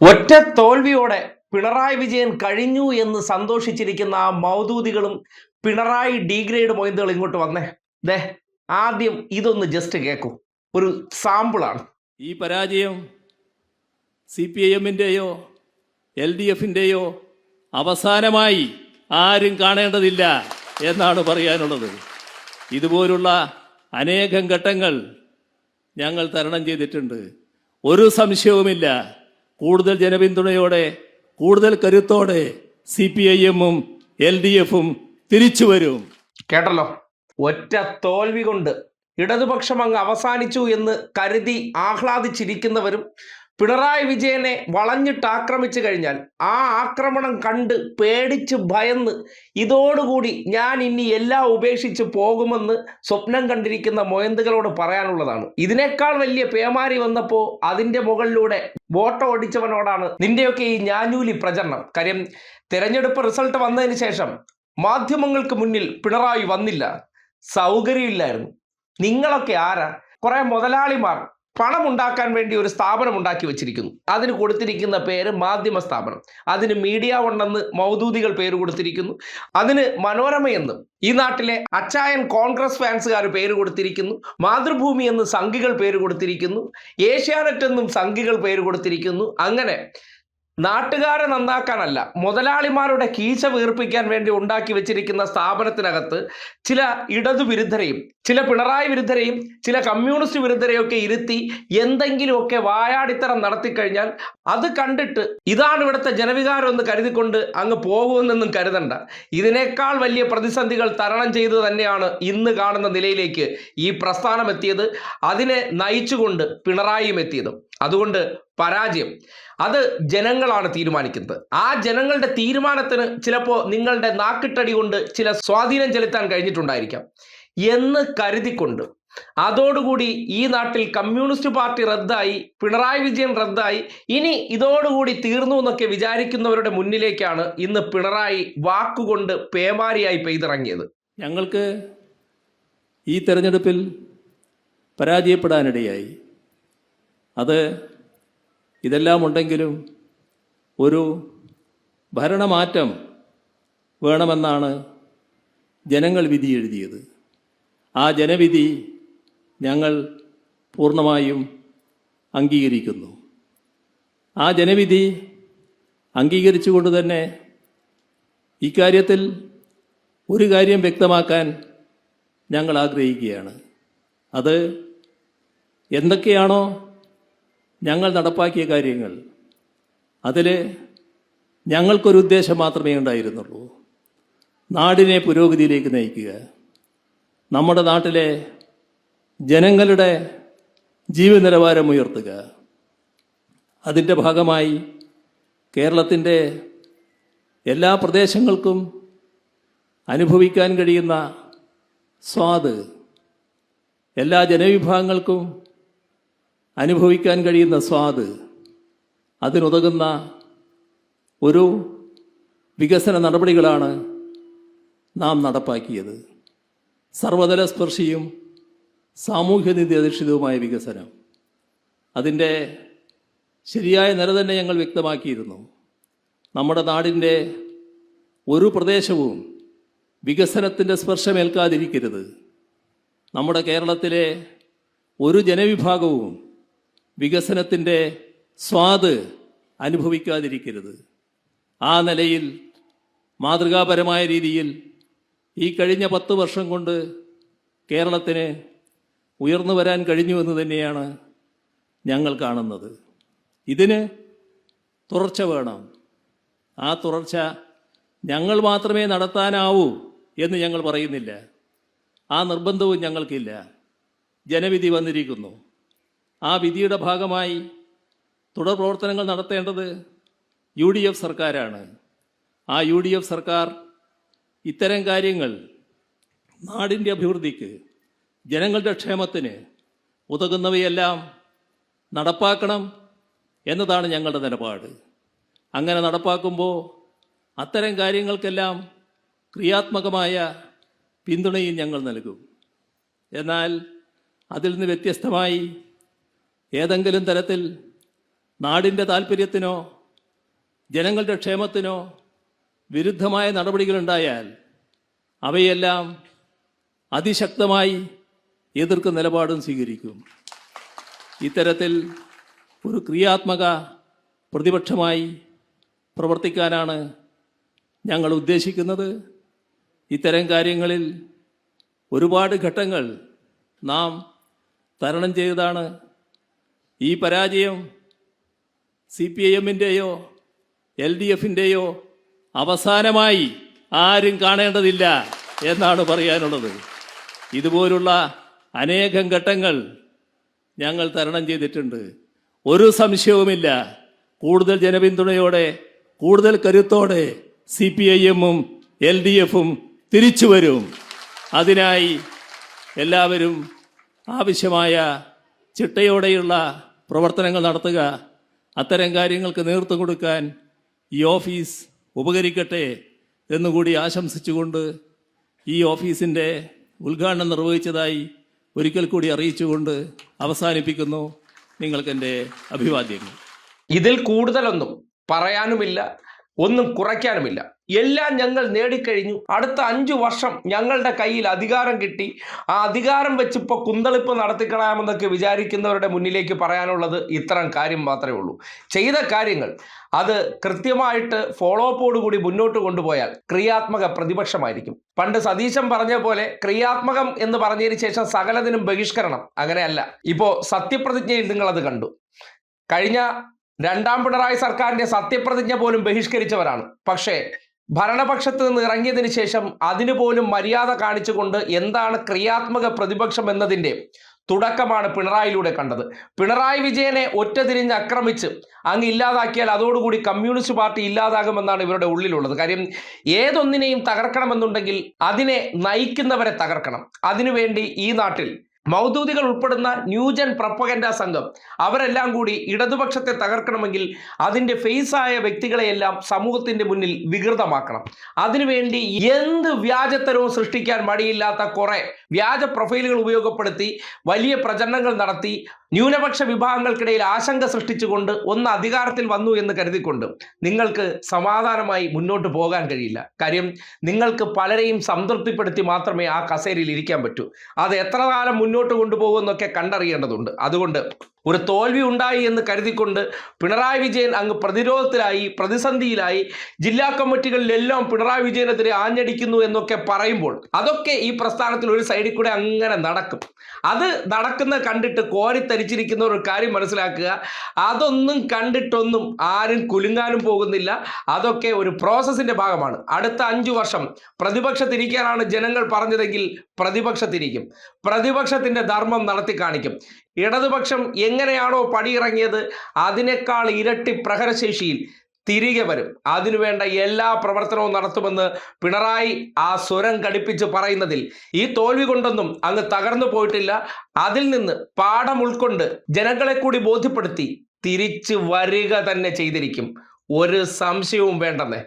ഒറ്റ തോൽവിയോടെ പിണറായി വിജയൻ കഴിഞ്ഞു എന്ന് സന്തോഷിച്ചിരിക്കുന്ന ആ മൗദൂദികളും പിണറായി ഡീഗ്രേഡ് മൊയ്തുകൾ ഇങ്ങോട്ട് വന്നേ. ദേ, ആദ്യം ഇതൊന്ന് ജസ്റ്റ് കേൾക്കൂ. ഒരു സാമ്പിളാണ്. ഈ പരാജയം CPIM-ൻ്റെയോ LDF-ൻ്റെയോ അവസാനമായി ആരും കാണേണ്ടതില്ല എന്നാണ് പറയാനുള്ളത്. ഇതുപോലുള്ള അനേകം ഘട്ടങ്ങൾ ഞങ്ങൾ തരണം ചെയ്തിട്ടുണ്ട്. ഒരു സംശയവുമില്ല, കൂടുതൽ ജനപിന്തുണയോടെ, കൂടുതൽ കരുത്തോടെ CPIM-ഉം LDF-ഉം തിരിച്ചു വരും. കേട്ടല്ലോ, ഒറ്റ തോൽവി കൊണ്ട് ഇടതുപക്ഷം അങ്ങ് അവസാനിച്ചു എന്ന് കരുതി ആഹ്ലാദിച്ചിരിക്കുന്നവരും പിണറായി വിജയനെ വളഞ്ഞിട്ട് ആക്രമിച്ചു കഴിഞ്ഞാൽ ആ ആക്രമണം കണ്ട് പേടിച്ച് ഭയന്ന് ഇതോടുകൂടി ഞാൻ ഇനി എല്ലാം ഉപേക്ഷിച്ച് പോകുമെന്ന് സ്വപ്നം കണ്ടിരിക്കുന്ന മൊയന്തുകളോട് പറയാനുള്ളതാണ്. ഇതിനേക്കാൾ വലിയ പേമാരി വന്നപ്പോൾ അതിൻ്റെ മുകളിലൂടെ വോട്ട് ഓടിച്ചവനോടാണ് നിന്റെയൊക്കെ ഈ ഞാഞ്ഞൂലി പ്രചരണം. കാര്യം തെരഞ്ഞെടുപ്പ് റിസൾട്ട് വന്നതിന് ശേഷം മാധ്യമങ്ങൾക്ക് മുന്നിൽ പിണറായി വന്നില്ല, സൗകര്യമില്ലായിരുന്നു. നിങ്ങളൊക്കെ ആരാ? കുറെ മുതലാളിമാർ പണം ഉണ്ടാക്കാൻ വേണ്ടി ഒരു സ്ഥാപനം ഉണ്ടാക്കി വെച്ചിരിക്കുന്നു. അതിന് കൊടുത്തിരിക്കുന്ന പേര് മാധ്യമ സ്ഥാപനം. അതിന് മീഡിയ വണ്ണെന്ന് മൗദൂദികൾ പേര് കൊടുത്തിരിക്കുന്നു. അതിന് മനോരമയെന്നും ഈ നാട്ടിലെ അച്ചായൻ കോൺഗ്രസ് ഫാൻസുകാർ പേര് കൊടുത്തിരിക്കുന്നു. മാതൃഭൂമി എന്ന് സംഘികൾ പേര് കൊടുത്തിരിക്കുന്നു. ഏഷ്യാനെറ്റ് എന്നും സംഘികൾ പേര് കൊടുത്തിരിക്കുന്നു. അങ്ങനെ നാട്ടുകാരെ നന്നാക്കാനല്ല, മുതലാളിമാരുടെ കീശ വീർപ്പിക്കാൻ വേണ്ടി ഉണ്ടാക്കി വെച്ചിരിക്കുന്ന സ്ഥാപനത്തിനകത്ത് ചില ഇടതുവിരുദ്ധരെയും ചില പിണറായി വിരുദ്ധരെയും ചില കമ്മ്യൂണിസ്റ്റ് വിരുദ്ധരെയൊക്കെ ഇരുത്തി എന്തെങ്കിലുമൊക്കെ വായാടിത്തരം നടത്തിക്കഴിഞ്ഞാൽ അത് കണ്ടിട്ട് ഇതാണ് ഇവിടുത്തെ ജനവികാരം എന്ന് കരുതിക്കൊണ്ട് അങ്ങ് പോകുമെന്നൊന്നും കരുതണ്ട. ഇതിനേക്കാൾ വലിയ പ്രതിസന്ധികൾ തരണം ചെയ്തു തന്നെയാണ് ഇന്ന് കാണുന്ന നിലയിലേക്ക് ഈ പ്രസ്ഥാനം എത്തിയത്. അതിനെ നയിച്ചുകൊണ്ട് പിണറായിയും എത്തിയതും. അതുകൊണ്ട് പരാജയം അത് ജനങ്ങളാണ് തീരുമാനിക്കുന്നത്. ആ ജനങ്ങളുടെ തീരുമാനത്തിന് ചിലപ്പോൾ നിങ്ങളുടെ നാക്കിട്ടടി കൊണ്ട് ചില സ്വാധീനം ചെലുത്താൻ കഴിഞ്ഞിട്ടുണ്ടായിരിക്കാം എന്ന് കരുതിക്കൊണ്ട് അതോടുകൂടി ഈ നാട്ടിൽ കമ്മ്യൂണിസ്റ്റ് പാർട്ടി റദ്ദായി, പിണറായി വിജയൻ റദ്ദായി, ഇനി ഇതോടുകൂടി തീർന്നു എന്നൊക്കെ വിചാരിക്കുന്നവരുടെ മുന്നിലേക്കാണ് ഇന്ന് പിണറായി വാക്കുകൊണ്ട് പേമാരിയായി പെയ്തിറങ്ങിയത്. ഞങ്ങൾക്ക് ഈ തെരഞ്ഞെടുപ്പിൽ പരാജയപ്പെടാനിടയായി. അത് ഇതെല്ലാം ഉണ്ടെങ്കിലും ഒരു ഭരണമാറ്റം വേണമെന്നാണ് ജനങ്ങൾ വിധി എഴുതിയത്. ആ ജനവിധി ഞങ്ങൾ പൂർണ്ണമായും അംഗീകരിക്കുന്നു. ആ ജനവിധി അംഗീകരിച്ചുകൊണ്ട് തന്നെ ഇക്കാര്യത്തിൽ ഒരു കാര്യം വ്യക്തമാക്കാൻ ഞങ്ങൾ ആഗ്രഹിക്കുകയാണ്. അത് എന്തൊക്കെയാണോ ഞങ്ങൾ നടപ്പാക്കിയ കാര്യങ്ങൾ, അതിൽ ഞങ്ങൾക്കൊരു ഉദ്ദേശം മാത്രമേ ഉണ്ടായിരുന്നുള്ളൂ: നാടിനെ പുരോഗതിയിലേക്ക് നയിക്കുക, നമ്മുടെ നാട്ടിലെ ജനങ്ങളുടെ ജീവിത നിലവാരം ഉയർത്തുക. അതിൻ്റെ ഭാഗമായി കേരളത്തിൻ്റെ എല്ലാ പ്രദേശങ്ങൾക്കും അനുഭവിക്കാൻ കഴിയുന്ന സ്വാദ്, എല്ലാ ജനവിഭാഗങ്ങൾക്കും അനുഭവിക്കാൻ കഴിയുന്ന സ്വാദ്, അതിനുതകുന്ന ഒരു വികസന നടപടികളാണ് നാം നടപ്പാക്കിയത്. സർവതല സ്പർശിയും സാമൂഹ്യനീതി അധിഷ്ഠിതവുമായ വികസനം, അതിൻ്റെ ശരിയായ നില തന്നെ ഞങ്ങൾ വ്യക്തമാക്കിയിരുന്നു. നമ്മുടെ നാടിൻ്റെ ഒരു പ്രദേശവും വികസനത്തിൻ്റെ സ്പർശമേൽക്കാതിരിക്കരുത്. നമ്മുടെ കേരളത്തിലെ ഒരു ജനവിഭാഗവും വികസനത്തിൻ്റെ സ്വാദ് അനുഭവിക്കാതിരിക്കരുത്. ആ നിലയിൽ മാതൃകാപരമായ രീതിയിൽ ഈ കഴിഞ്ഞ 10 വർഷം കൊണ്ട് കേരളത്തിന് ഉയർന്നു വരാൻ കഴിഞ്ഞുവെന്ന് തന്നെയാണ് ഞങ്ങൾ കാണുന്നത്. ഇതിന് തുടർച്ച വേണം. ആ തുടർച്ച ഞങ്ങൾ മാത്രമേ നടത്താനാവൂ എന്ന് ഞങ്ങൾ പറയുന്നില്ല. ആ നിർബന്ധവും ഞങ്ങൾക്കില്ല. ജനവിധി വന്നിരിക്കുന്നു. ആ വിധിയുടെ ഭാഗമായി തുടർ പ്രവർത്തനങ്ങൾ നടത്തേണ്ടത് UDF സർക്കാരാണ്. ആ UDF സർക്കാർ ഇത്തരം കാര്യങ്ങൾ നാടിൻ്റെ അഭിവൃദ്ധിക്ക്, ജനങ്ങളുടെ ക്ഷേമത്തിന് ഉതകുന്നവയെല്ലാം നടപ്പാക്കണം എന്നതാണ് ഞങ്ങളുടെ നിലപാട്. അങ്ങനെ നടപ്പാക്കുമ്പോൾ അത്തരം കാര്യങ്ങൾക്കെല്ലാം ക്രിയാത്മകമായ പിന്തുണയും ഞങ്ങൾ നൽകും. എന്നാൽ അതിൽ നിന്ന് വ്യത്യസ്തമായി ഏതെങ്കിലും തരത്തിൽ നാടിൻ്റെ താൽപ്പര്യത്തിനോ ജനങ്ങളുടെ ക്ഷേമത്തിനോ വിരുദ്ധമായ നടപടികളുണ്ടായാൽ അവയെല്ലാം അതിശക്തമായി എതിർക്കുന്ന നിലപാടും സ്വീകരിക്കും. ഇത്തരത്തിൽ ഒരു ക്രിയാത്മക പ്രതിപക്ഷമായി പ്രവർത്തിക്കാനാണ് ഞങ്ങൾ ഉദ്ദേശിക്കുന്നത്. ഇത്തരം കാര്യങ്ങളിൽ ഒരുപാട് ഘട്ടങ്ങൾ നാം തരണം ചെയ്തതാണ്. ഈ പരാജയം CPIM-ൻ്റെയോ LDF-ൻ്റെയോ അവസാനമായി ആരും കാണേണ്ടതില്ല എന്നാണ് പറയാനുള്ളത്. ഇതുപോലുള്ള അനേകം ഘട്ടങ്ങൾ ഞങ്ങൾ തരണം ചെയ്തിട്ടുണ്ട്. ഒരു സംശയവുമില്ല, കൂടുതൽ ജനപിന്തുണയോടെ കൂടുതൽ കരുത്തോടെ CPIM-ഉം LDF-ഉം തിരിച്ചു വരും. അതിനായി എല്ലാവരും ആവശ്യമായ ചിട്ടയോടെയുള്ള പ്രവർത്തനങ്ങൾ നടത്തുക. അത്തരം കാര്യങ്ങൾക്ക് നേതൃത്വം കൊടുക്കാൻ ഈ ഓഫീസ് ഉപകരിക്കട്ടെ എന്നുകൂടി ആശംസിച്ചുകൊണ്ട് ഈ ഓഫീസിൻ്റെ ഉദ്ഘാടനം നിർവഹിച്ചതായി ഒരിക്കൽ കൂടി അറിയിച്ചുകൊണ്ട് അവസാനിപ്പിക്കുന്നു. നിങ്ങൾക്കെൻ്റെ അഭിവാദ്യങ്ങൾ. ഇതിൽ കൂടുതലൊന്നും പറയാനുമില്ല, ഒന്നും കുറയ്ക്കാനുമില്ല. എല്ലാം ഞങ്ങൾ നേടിക്കഴിഞ്ഞു. അടുത്ത 5 വർഷം ഞങ്ങളുടെ കയ്യിൽ അധികാരം കിട്ടി. ആ അധികാരം വെച്ചിപ്പോൾ കുന്തളിപ്പ് നടത്തിക്കളയാമെന്നൊക്കെ വിചാരിക്കുന്നവരുടെ മുന്നിലേക്ക് പറയാനുള്ളത് ഇത്തരം കാര്യം മാത്രമേ ഉള്ളൂ. ചെയ്ത കാര്യങ്ങൾ അത് കൃത്യമായിട്ട് ഫോളോ അപ്പോടുകൂടി മുന്നോട്ട് കൊണ്ടുപോയാൽ ക്രിയാത്മക പ്രതിപക്ഷമായിരിക്കും. പണ്ട് സതീശൻ പറഞ്ഞ പോലെ ക്രിയാത്മകം എന്ന് പറഞ്ഞതിന് ശേഷം സകലതിനും ബഹിഷ്കരണം. അങ്ങനെയല്ല. ഇപ്പോൾ സത്യപ്രതിജ്ഞയിൽ നിങ്ങളത് കണ്ടു. കഴിഞ്ഞ 2ാം പിണറായി സർക്കാരിന്റെ സത്യപ്രതിജ്ഞ പോലും ബഹിഷ്കരിച്ചവരാണ്. പക്ഷേ ഭരണപക്ഷത്ത് നിന്ന് ഇറങ്ങിയതിന് ശേഷം അതിനു പോലും മര്യാദ കാണിച്ചുകൊണ്ട് എന്താണ് ക്രിയാത്മക പ്രതിപക്ഷം എന്നതിൻ്റെ തുടക്കമാണ് പിണറായിലൂടെ കണ്ടത്. പിണറായി വിജയനെ ഒറ്റ തിരിഞ്ഞ് ആക്രമിച്ച് അങ്ങ് ഇല്ലാതാക്കിയാൽ അതോടുകൂടി കമ്മ്യൂണിസ്റ്റ് പാർട്ടി ഇല്ലാതാകുമെന്നാണ് ഇവരുടെ ഉള്ളിലുള്ളത്. കാര്യം ഏതൊന്നിനെയും തകർക്കണമെന്നുണ്ടെങ്കിൽ അതിനെ നയിക്കുന്നവരെ തകർക്കണം. അതിനുവേണ്ടി ഈ നാട്ടിൽ മൗദൂദികൾ ഉൾപ്പെടുന്ന ന്യൂജൻ പ്രൊപ്പഗൻഡ സംഘം അവരെല്ലാം കൂടി ഇടതുപക്ഷത്തെ തകർക്കണമെങ്കിൽ അതിൻ്റെ ഫേസായ വ്യക്തികളെയെല്ലാം സമൂഹത്തിൻ്റെ മുന്നിൽ വികൃതമാക്കണം. അതിനുവേണ്ടി എന്ത് വ്യാജത്തരവും സൃഷ്ടിക്കാൻ മടിയില്ലാത്ത കുറേ വ്യാജ പ്രൊഫൈലുകൾ ഉപയോഗപ്പെടുത്തി വലിയ പ്രചരണങ്ങൾ നടത്തി ന്യൂനപക്ഷ വിഭാഗങ്ങൾക്കിടയിൽ ആശങ്ക സൃഷ്ടിച്ചുകൊണ്ട് ഒന്ന് അധികാരത്തിൽ വന്നു എന്ന് കരുതിക്കൊണ്ട് നിങ്ങൾക്ക് സമാധാനമായി മുന്നോട്ട് പോകാൻ കഴിയില്ല. കാര്യം നിങ്ങൾക്ക് പലരെയും സംതൃപ്തിപ്പെടുത്തി മാത്രമേ ആ കസേരയിൽ ഇരിക്കാൻ പറ്റൂ. അത് എത്ര കാലം മുന്നോട്ട് കൊണ്ടുപോകുമെന്നൊക്കെ കണ്ടറിയേണ്ടതുണ്ട്. അതുകൊണ്ട് ഒരു തോൽവി ഉണ്ടായി എന്ന് കരുതിക്കൊണ്ട് പിണറായി വിജയൻ അങ്ങ് പ്രതിരോധത്തിലായി, പ്രതിസന്ധിയിലായി, ജില്ലാ കമ്മിറ്റികളിലെല്ലാം പിണറായി വിജയനെതിരെ ആഞ്ഞടിക്കുന്നു എന്നൊക്കെ പറയുമ്പോൾ അതൊക്കെ ഈ പ്രസ്ഥാനത്തിൽ ഒരു സൈഡിൽ കൂടെ അങ്ങനെ നടക്കും. അത് നടക്കുന്ന കണ്ടിട്ട് കോരിത്തരിച്ചിരിക്കുന്ന ഒരു കാര്യം മനസ്സിലാക്കുക, അതൊന്നും കണ്ടിട്ടൊന്നും ആരും കുലുങ്ങാനും പോകുന്നില്ല. അതൊക്കെ ഒരു പ്രോസസ്സിന്റെ ഭാഗമാണ്. അടുത്ത 5 വർഷം പ്രതിപക്ഷത്തിരിക്കാനാണ് ജനങ്ങൾ പറഞ്ഞതെങ്കിൽ പ്രതിപക്ഷത്തിരിക്കും. പ്രതിപക്ഷത്തിന്റെ ധർമ്മം നടത്തി കാണിക്കും. ഇടതുപക്ഷം എങ്ങനെയാണോ പടിയിറങ്ങിയത് അതിനേക്കാൾ ഇരട്ടി പ്രഹരശേഷിയിൽ തിരികെ വരും. അതിനുവേണ്ട എല്ലാ പ്രവർത്തനവും നടത്തുമെന്ന് പിണറായി ആ സ്വരം ഘടിപ്പിച്ച് പറയുന്നതിൽ ഈ തോൽവി കൊണ്ടൊന്നും അങ്ങ് തകർന്നു പോയിട്ടില്ല. അതിൽ നിന്ന് പാഠം ഉൾക്കൊണ്ട് ജനങ്ങളെ കൂടി ബോധ്യപ്പെടുത്തി തിരിച്ചു വരിക തന്നെ ചെയ്തിരിക്കും. ഒരു സംശയവും വേണ്ടെന്നേ.